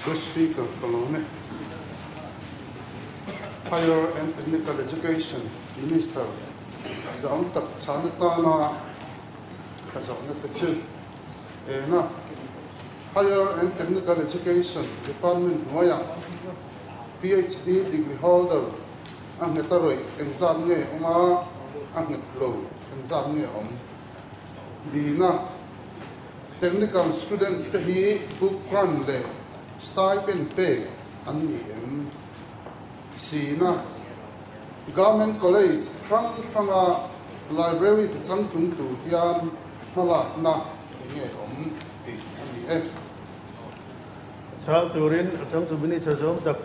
The Speaker, Colonel, Higher and Technical Education Minister, Zong Tak Chanatana, Kazakh, na Higher and Technical Education Department Waya, PhD degree holder, ang netaroy, exam nge, ang netlow, exam nge, di na technical students tahi book run le, stipend pay, ang si na government college, from a library to chungchang to yan, malak na, nge, di, ang Sa turin, atang tubini sa zong tak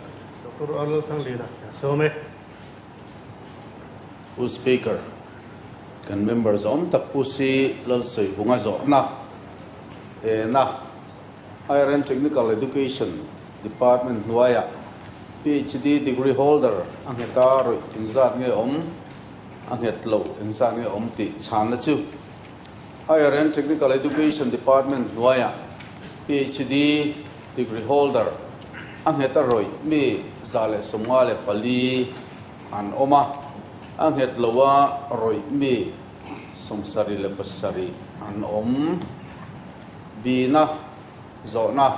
Dr. Arnold Thang Lina. So me. Who speaker? Can members tak pusi lalsoi bunga zirna. Na Higher and Technical Education Department Nuaya PhD degree holder ang hetar inzat nge ang hetlo inzat nge ti chan na chu. Higher and Technical Education Department Nuaya PhD degree holder ang hetaroi mi zale somale pali an ang hetlowa roi mi somsari le basari an bina zona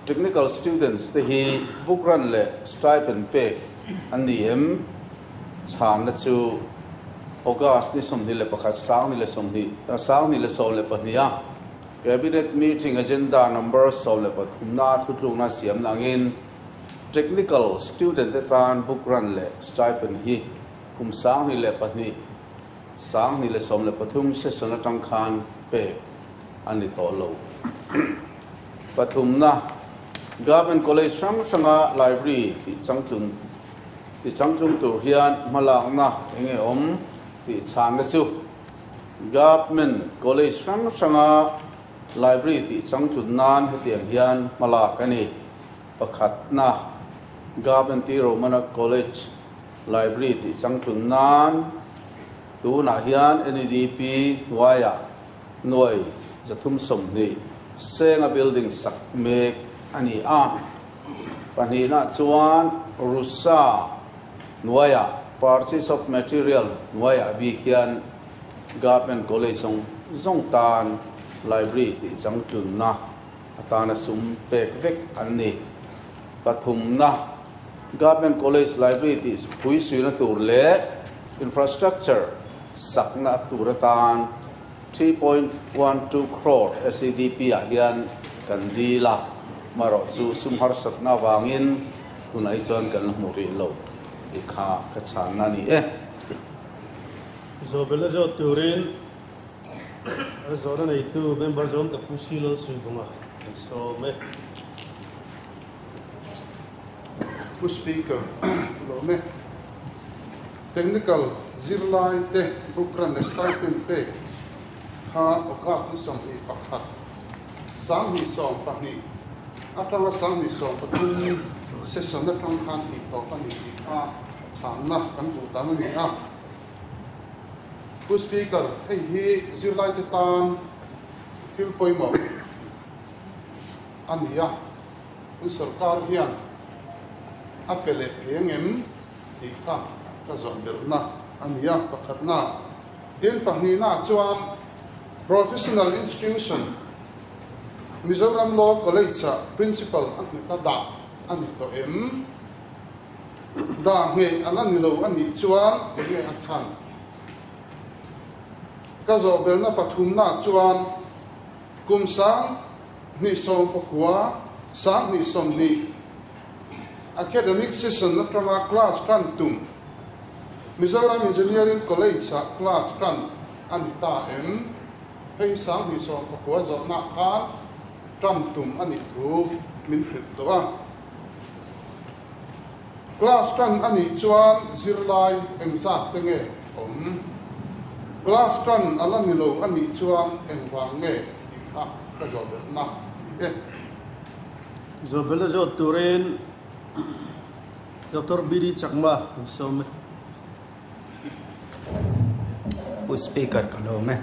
technical students te hi book run le stipend pay an chan na chu August ni somni le pakhat sang ni le somni sang ni le so le pahnia Cabinet meeting agenda number solve na thutlung na siam langin technical student etan book run le stipend hi sang ni le pani sang ni le som le pathum session atang khan pe ani to lo pathum na government college sanga library ti changtlung tur hian malang na enge ti chan na chu government college sanga library ti changtlun nan hetiang hian malak ani pakhat na government romana college library ti changtlun nan tu na hian NDP waya noi zathum somni senga building sak mek ani pani na chuan rusa nuaya purchase of material nuaya bi hian government college zong tan library ti changtlun na atana sum pek vek anni pathum na government college library ti puisui na tur le infrastructure sakna turatan 3.12 crore SADP hian kandila maro su sumhar sakna wangin tunai chon kan muri lo ikha kachan na ni So bela jo turin Zoran itu member zone tak pusi lo suguma. So me. Who speaker, me. Technical zirna te book run le stipend pay. Okas ni som ni pakhat. Sang ni som pakni. Atanga sang ni som patung session na tang khan ti to pani chan na kan tu ta ni Who speaker, he zirlai te tan fil poimo ania in sarkar hian apele thengem ti kha ka zomberna ania pakhatna din pahnina chuan professional institution Mizoram Law College principal anita da anito da nge ananilo ani chuan nge achan kazo belna pathum na chuan kum sang ni som pakwa sang ni som ni academic session na trama class kan tum Mizoram Engineering College class kan anita hei sang ni som pakwa zo na khan tram tum ani thu min frit to class kan ani chuan zirlai engzat tenge Last run alamilo ani chuan engwange ikha ka zobel na Zobela jo turin Dr. Biri Chakma. So me. Who speaker kalo me.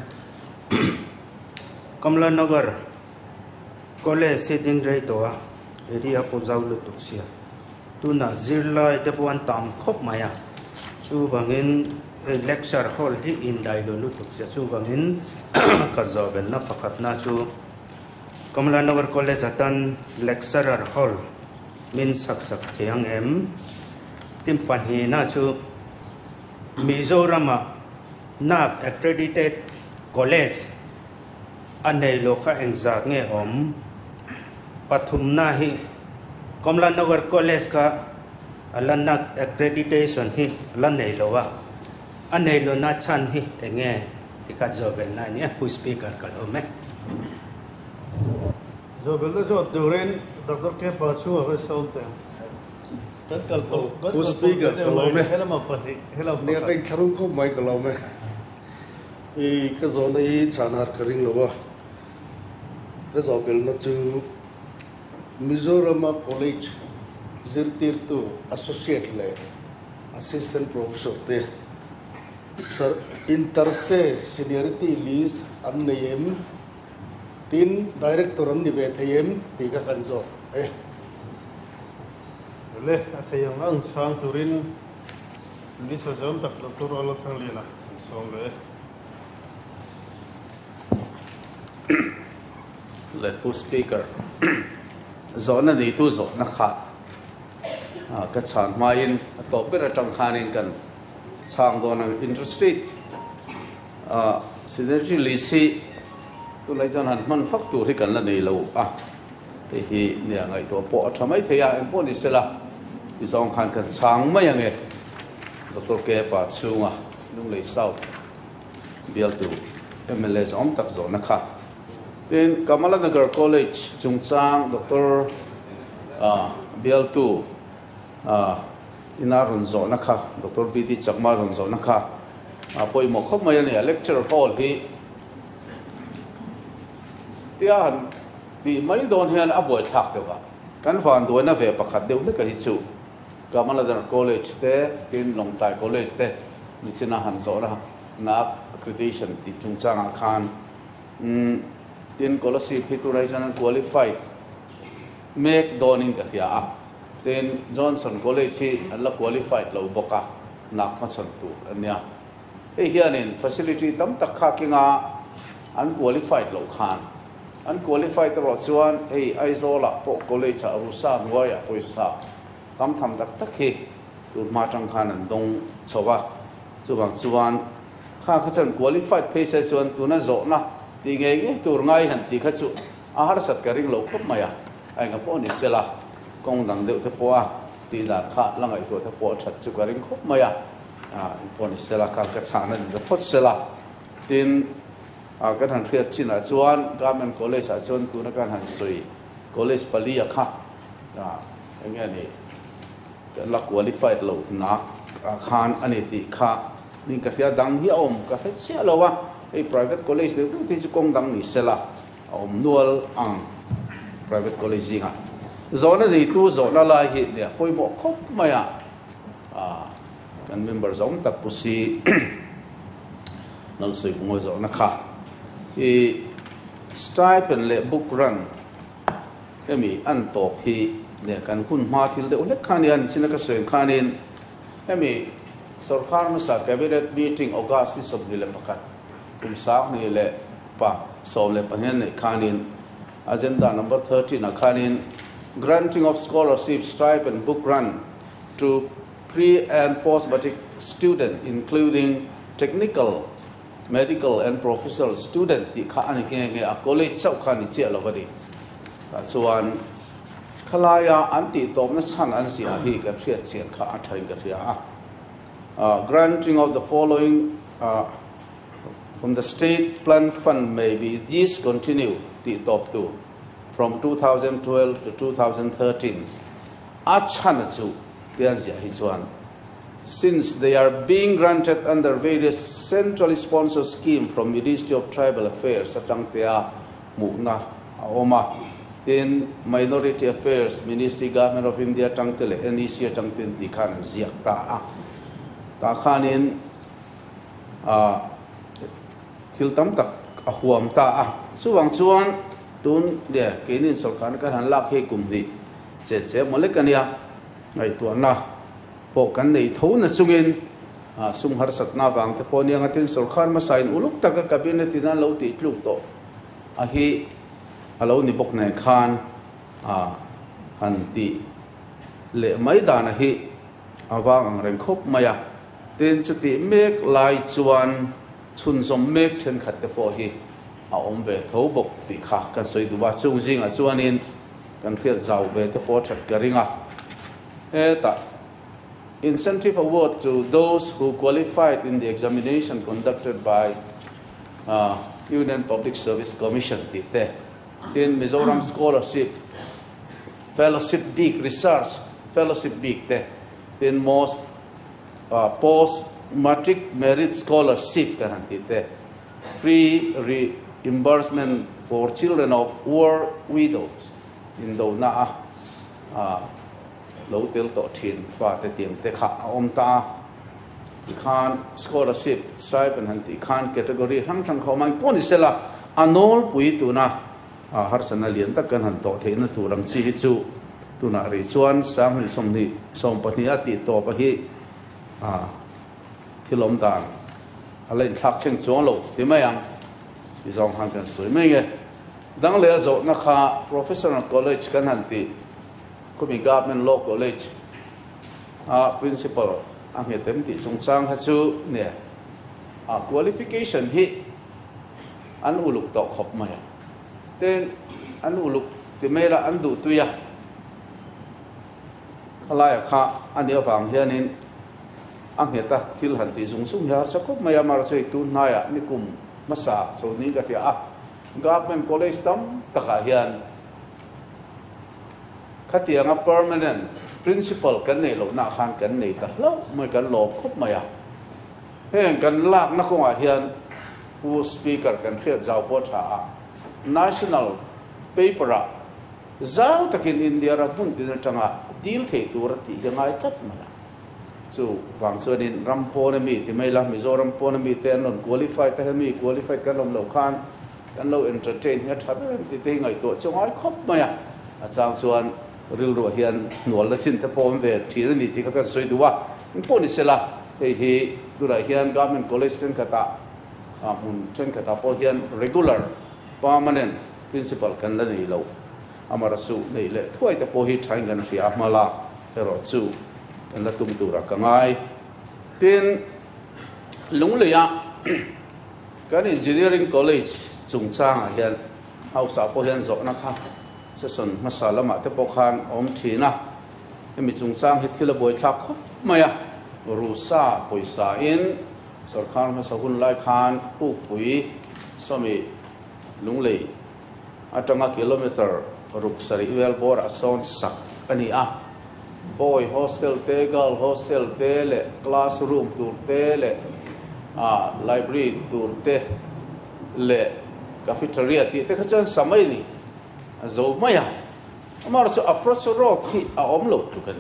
Kamla Nagar College sitting right to area po zau lu tuk sia tu na zirla te puan tam khop maya chu bangin lecture hall hi in dai lu tuk sia chu bangin ka zobel na pakhat na chu Kamlanagar College atan lecturer hall min sak thiang em timpan hi na chu Mizoram nak accredited college anei lo kha engzat nge om pathum na hi Kamlanagar College ka alanak accreditation hi lanei lo wa anei lo na chan hi enge tikat zobel na ni pu speaker kal ome zobel la zo duren doctor ke pa chu ga sautem kan kal ko speaker kalome hela ma pati hela ne kai tharung ko mai kalome e ka zo na i chanar karing lo ba ka zo bel na chu Mizoram College zirtir tu associate le assistant professor te sir interse seniority list an name tin director an ni ve thayem ti ka kan zo le athayang ang chang turin Mizoram tak doctor alo thang lila song le let who speaker zona ni tu zo na kha ka chan ma in to be ra tang khanin kan chang do na industry synergy lisi tu lai jan han man fak tu ri kan la nei lo te hi ne ngai to po thamai theya en po ni sela i zong khan kan chang ma yang e doctor ke pa chunga lung lei sau bial tu MLS om tak zo na kha in Kamlanagar College chungchang Dr. Bial2 inaron zo na kha Dr. BD chakma ron zo na kha poi mo khop mai ani lecture hall hi tian bi mai don hian aboi thak te ba kan van do na ve pakhat deu le ka hi chu Kamlanagar College te in Longtai College te ni china han zo na na accreditation ti chungchang khan tin scholarship hituration qualified make doning ka fia then Johnson College hi alla qualified lo boka nak ma chan tu ania e hianin facility tam tak kha kinga unqualified lo khan unqualified ro chuan ei aizola po college a rusa nuaya poisa tam tham tak tak hi tu ma tang khan an dong chowa chuwang chuan kha chan qualified phases chuan tu na zo na ti nge tur ngai han ti kha chu a har sat ka ring lo khop maya ai nga po ni sela kong dang deu te po a ti la kha langai to te po that chu ka ring khop maya po ni sela ka ka chana ni pot sela tin ka han khiat chin a chuan government college a chuan tu na kan han sui college pali a kha nge ni la qualified lo na khan ani ti kha ni ka khia dang hi om ka he sia lo wa a private college de tu ti kong dang ni sela om nual ang private college nga zona de tu zona la hi ne poi mo khop maya kan member zong tak pusi nal soi mo zona kha e stipend le book run emi an top hi ne kan hun ma thil de ole khanian china ka soin khanin emi sarkar ma sa cabinet meeting august ni sob ni le pakat kum sak ni le pa som le panhen ne khanin agenda number 13 na khanin granting of scholarship stipend book run to pre and post matric student including technical medical and professional student ti kha ani nge a college sau khani che lo badi ka chuan khalaya anti tom na chan an sia hi ka thriat chen kha a thain ka ria granting of the following from the state plan fund may be discontinued the top two from 2012 to 2013 achana chu tian sia hi chuan since they are being granted under various centrally sponsored scheme from Ministry of Tribal Affairs satang tia mukna oma in Minority Affairs Ministry Government of India tangtele NEC tangtin dikhan ziak ta khanin thil tam tak a huam ta chuwang chuan tun de kenin sarkar kan han lak he kum ni che mo le kania ngai tu na po kan nei tho na chungin sung har sat na wang te pon yang atin sarkar ma sign uluk tak cabinet ina lo ti tluk to a hi alo ni bok na khan han ti le mai da na hi awang ang reng khop maya tin chuti mek lai chuan chun som mek then khat te po hi a om ve tho bok ti kha kan soi du ba chung jing a chuan in kan khiat zau ve te po that ka ringa eta incentive award to those who qualified in the examination conducted by Union Public Service Commission in Mizoram scholarship fellowship big research fellowship big in most post matric merit scholarship free reimbursement for children of war widows in do na lo tel to thin fa te tiam te kha om ta khan scholarship stipend han ti khan category rang rang kho mai pon isela anol pui tu na har sana lian tak kan han to the na tu rang chi chu tu na ri chuan sang ni som pa ni ati to pa hi thilom dan alain thak cheng chong lo ti mai ang ti zong han kan soi mai nge dang le zo na kha professional college kan han ti Kumi Government Law College principal ang hitem ti chungchang ha chu ne qualification hi an uluk to khop mai ten an uluk ti mera an du tu ya khalaya kha an ya wang hianin ang heta thil han ti sung ya sa khop mai mar chei tu na ya ni kum masa so ni ka tia government college tam taka hian khatianga permanent principal kan nei lo na khan kan nei ta lo moi kan lo khop maya heng kan lak na khonga hian pu speaker kan khriat jaw po tha national paper zau takin india ra bun din tanga deal the tur ti jangai chat maya chu wang chuanin rampo na mi ti mai la Mizoram po na mi te non qualify ta mi qualify kan lo khan kan lo entertain ya that ti te ngai to chongai khop maya a chang chuan ril ro hian nual la chin te pom ve thir ni ti ka kan soi duwa po ni sela hi dura hian government college kan kata mun chen kata po hian regular permanent principal kan la nei lo amara su nei le thuai te po hi thain kan ria mala ero chu kan la tum tura ka ngai tin lung le ya kan engineering college chungchang hian hausa po hian zo na kha son masala ma te pokhan om thina emi chungchang hithila boi thak maya rusa poisa in sarkar ma sahun lai khan pu pui somi lunglei atanga kilometer ruksari wel bora son sak ani boy hostel te girl hostel te le classroom tur te le library tur te le cafeteria ti te khan samai ni zo maya amar so approach ro thi a om lo tu kan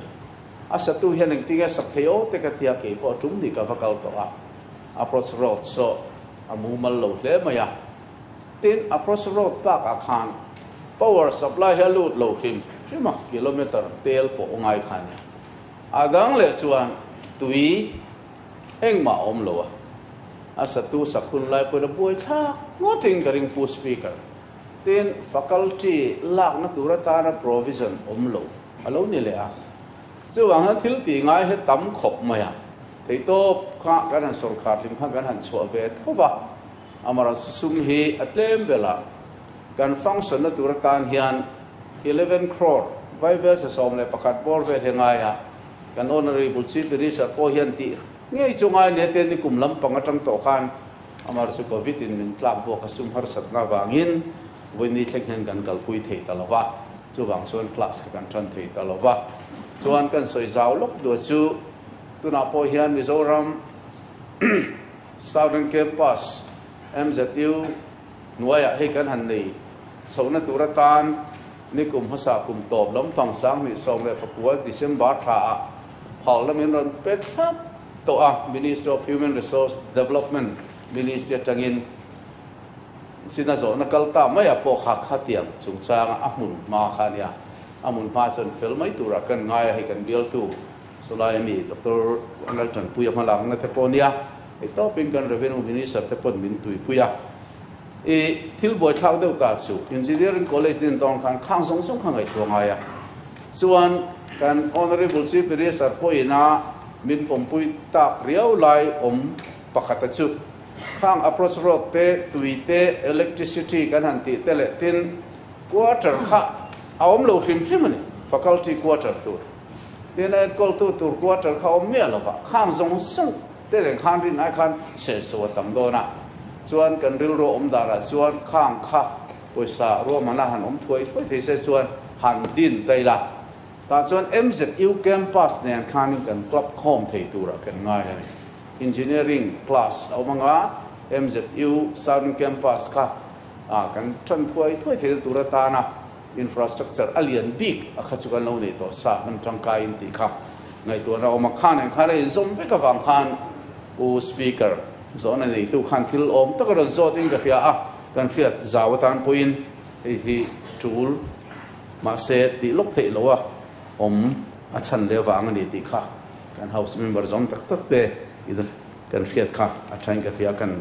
asatu hian eng tinga sakheo te ka tia ke po tum ni ka vakal to approach ro so amu mal lo le maya tin approach ro pa ka khan power supply ha lut lo khim chima kilometer tel po ngai khan adang le chuan tui eng ma om lo asatu sakhun lai po boi tha nothing garing pu speaker then faculty lak na tura tara provision omlo alo ni le chu wang han thil ti ngai he tam khop maya thei to kha kan sarkar lim kha kan han chho ve thowa amara sum hi atlem bela kan function na tura tan hian 11 crore vai ver sa som le pakhat bor ve hengai kan honorable chief minister po hian ti ngei chungai ne te ni kum lam pang atang to khan amara su covid in min tlak bo kasum har sat na wangin when ni thek hen kan kal pui thei talawa chu wang son class ka kan tran thei talawa chuan kan soi zau lok do chu tuna po hian Mizoram southern campus MZU nuaya he kan han nei sona turatan nikum hasa kum top lam pang sang ni som le pakua December tha parliament ron pet to Minister of Human Resource Development Minister tangin sinazo na kalta maya po khatiam chungchang ahmun ma khania amun pa chon fel mai tura kan ngai hai kan bil tu so lai mi doctor anal chan puya malang na te ponia e to pin kan revenue minister te pon min tui puya e thil boy thau deu ta chu engineering college din tong khan khang song song khang ai to ngai chuan kan honorable chief minister poina min pompui tak riau lai pakhata chu khang approach road te tui te electricity kan han ti tele tin quarter kha awm lo hrim hrim ani faculty quarter tu tin ai kol tu quarter kha om me lo wa khang zong sung te le khan rin ai khan se so tam do na chuan kan ril ro om dara chuan khang kha poisa ro mana han om thoi thei se chuan han din tai la ta chuan MZU campus ne khan kan club home thei tura kan ngai ani engineering class omanga MZU Southern campus kha kan than thoi thei tura ta na infrastructure alien big akhachukan lo nei to sa han tangkai in ti kha ngai to ra oma khan en khare zom ve ka wang khan u speaker zona nei tu khan thil om ta ron zo ding ka khia kan fiat zawatan point hi tool ma se ti lok thei lo a chan le wang ni ti kha kan house member zom tak tak te idar kan fiat kha a thain ka khia kan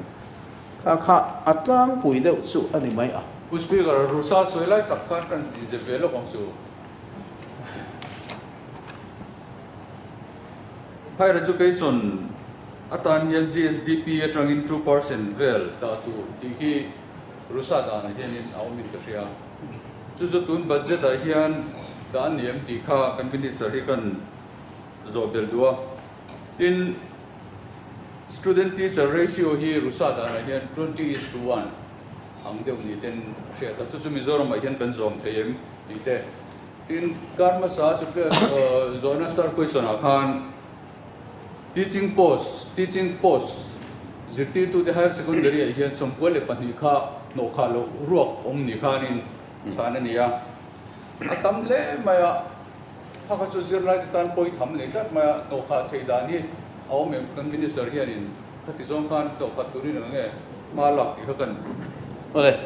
kha atlang pui deuh chu ani mai Speaker, rusa soilai takkan kan develop kongsu. Higher education atan yan GSDP atrangin 2% vel datu tiki rusa dana hianin awmin kasya. Chuzo tun budget hian dan niem tika kan minister kan zobel dua. Tin student teacher ratio hi rusa dana hian 20:1. Ang deu ni ten share ta chu Mizoram ai hian kan zom te yem ti te tin karma sa su ke zona star question khan teaching post ziti tu the higher secondary ai hian som pole pani kha no kha lo ruak ni khanin sana niya atam le maya ha chu zirna tan poi tham le chat maya no kha theidani aw mem kan minister hianin khati zom khan to paturi nge malak i kan okay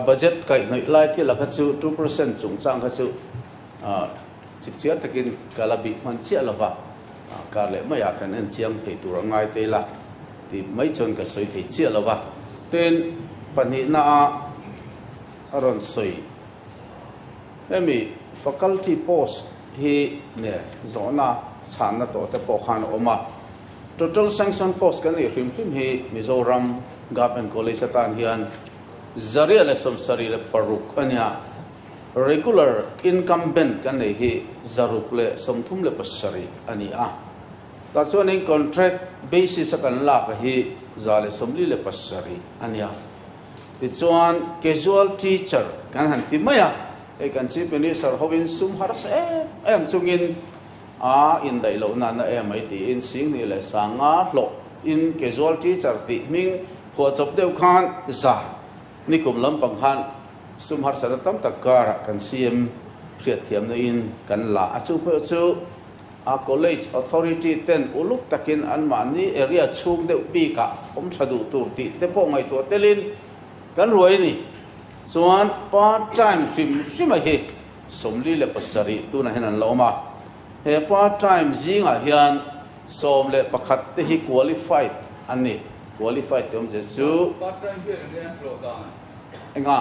budget kai noi lai thi la kha chu 2% chungchang kha chu chip chia takin kalabi man chia lawa ka le ma ya kan en chiang thei tur ngai te la ti mai chon ka soi thei chia lawa ten pani na aron soi emi faculty post hi ne zona chan na to te po khan oma total sanction post kan ni hrim hi Mizoram government college atan hian zaria le som sari le paruk ania regular incumbent kan nei hi zaruk le somthum le pasari ani ta chuan in contract basis kan la ka hi za le somli le pasari ania ti chuan casual teacher kan han ti maya e kan chief minister hovin sum har se em chungin in dai lo na em ai ti in sing ni le sanga lo in casual teacher ti ming pho chop deu khan za nikum lampang khan sumhar saratam takara kan CM riat thiam na in kan la achu phe chu college authority ten uluk takin an mani area chung deuh pi ka om thadu tur ti te po ngai to telin kan roi ni chuan part time hrim hi somli le pasari tu na henan loma he part time zinga hian som le pakhat te hi qualified ani qualified tom je chu Part time here again flow down. nga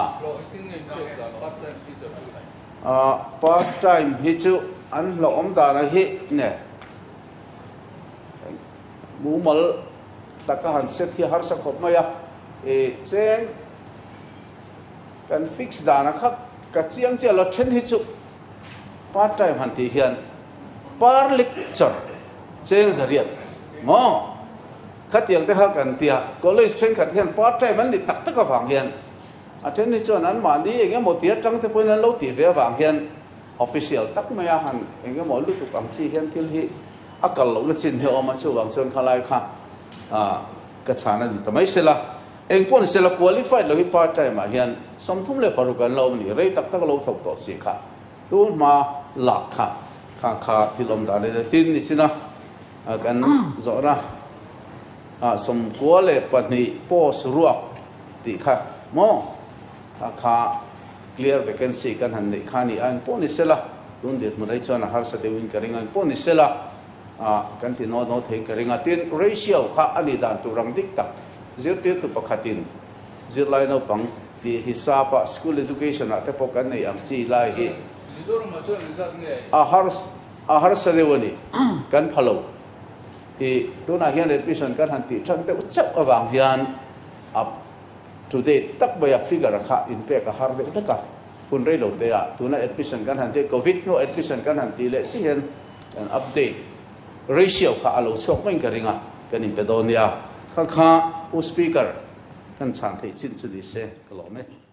part time hi chu an lo om da na hi ne mumal taka han set hi har sa khop maya e cheng kan fix da na khat ka chiang che lo then hi chu part time han ti hian par lecture cheng zariat mo khatiang te ha kan tia college chen khat hian part time an ni tak tak ka wang hian aten ni chuan an mani enge mo tia tang te poin an lo ti ve wang hian official tak maya han enge mo lu tu kam chi hian thil hi akal lo la chin he oma chu wang chuan khalai kha ka chana ni tamai sela eng pon sela qualified lo hi part time a hian somthum le paru kan lo ni rei tak tak lo thok to si kha tu ma lak kha thilom da le tin ni sina kan zora som ko le pani post ruak ti kha mo kha clear vacancy kan han nei khani an pon ni sela tun dit mun ai chuan a har sa deuin ka ringa pon ni sela kan ti no thei ka ringa tin ratio kha ani dan tu rang dik tak zirte tu pakhatin zirlai no pang ti hisapa school education a te pokan nei ang chi lai hi Mizoram ma chuan result nge a har sa deuani kan phalo hi tuna hian admission kan han ti chan te chap awang hian up today tak baya figure kha in pe ka har de taka kun rei lo te a tuna admission kan han te covid no admission kan han ti le chi hian an update ratio kha alo chok main ka ringa kan in pedonia kha u speaker kan chan thei chin chu di se ka lo me